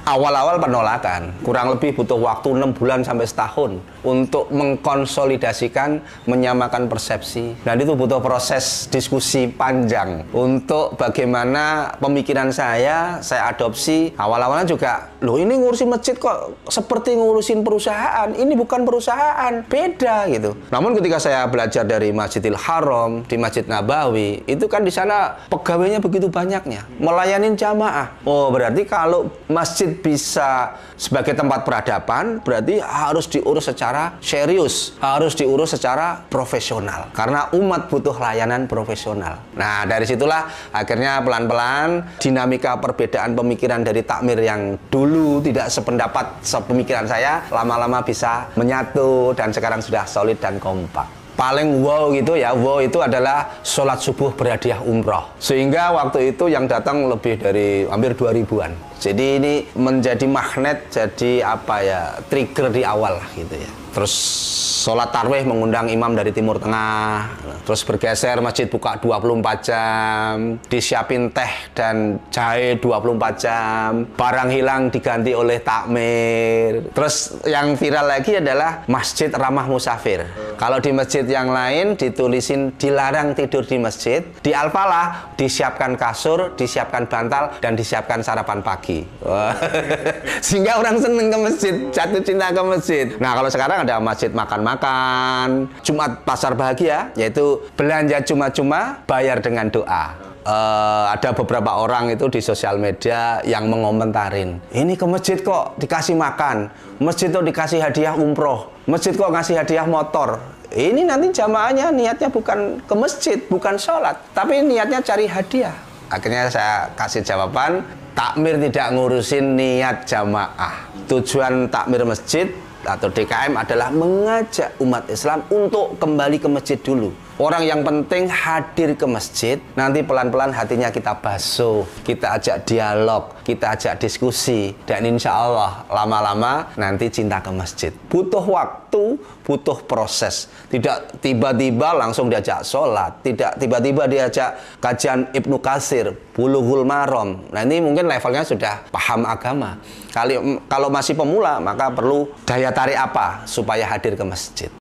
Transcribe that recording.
awal-awal penolakan, kurang lebih butuh waktu 6 bulan sampai setahun untuk mengkonsolidasikan, menyamakan persepsi. Dan itu butuh proses diskusi panjang untuk bagaimana pemikiran saya adopsi. Awal-awalnya juga, loh ini ngurusin masjid kok seperti ngurusin perusahaan. Ini bukan perusahaan, beda gitu. Namun ketika saya belajar dari Masjidil Haram, di Masjid Nabawi, itu kan di sana pegawainya begitu banyaknya, melayanin jamaah. Oh, berarti kalau masjid bisa sebagai tempat peradaban, berarti harus diurus secara serius, harus diurus secara profesional. Karena umat butuh layanan profesional. Nah, dari situlah akhirnya pelan-pelan dinamika perbedaan pemikiran dari takmir yang dulu tidak sependapat sepemikiran saya, lama-lama bisa menyatu dan sekarang sudah solid dan kompak. Paling wow gitu ya, wow itu adalah sholat subuh berhadiah umroh. Sehingga waktu itu yang datang lebih dari hampir 2000-an. Jadi ini menjadi magnet, jadi apa ya, trigger di awal lah gitu ya. Terus sholat tarawih mengundang imam dari Timur Tengah. Terus bergeser masjid buka 24 jam, disiapin teh dan jahe 24 jam, barang hilang diganti oleh takmir. Terus yang viral lagi adalah masjid ramah musafir. Kalau di masjid yang lain ditulisin dilarang tidur di masjid, di Al-Falah disiapkan kasur, disiapkan bantal, dan disiapkan sarapan pagi. Sehingga orang seneng ke masjid, jatuh cinta ke masjid. Nah, kalau sekarang ada masjid makan-makan, Jumat pasar bahagia, yaitu belanja cuma-cuma, bayar dengan doa. Ada beberapa orang itu di sosial media yang mengomentarin, ini ke masjid kok dikasih makan, masjid kok dikasih hadiah umroh, masjid kok ngasih hadiah motor. Ini nanti jamaahnya niatnya bukan ke masjid, bukan sholat, tapi niatnya cari hadiah. Akhirnya saya kasih jawaban, takmir tidak ngurusin niat jamaah. Tujuan takmir masjid atau DKM adalah mengajak umat Islam untuk kembali ke masjid dulu. Orang yang penting hadir ke masjid, nanti pelan-pelan hatinya kita basuh, kita ajak dialog, kita ajak diskusi, dan insya Allah lama-lama nanti cinta ke masjid. Butuh waktu, butuh proses. Tidak tiba-tiba langsung diajak sholat, tidak tiba-tiba diajak kajian Ibnu Katsir, Bulughul Maram. Nah, ini mungkin levelnya sudah paham agama. Kalau masih pemula, maka perlu daya tarik apa supaya hadir ke masjid.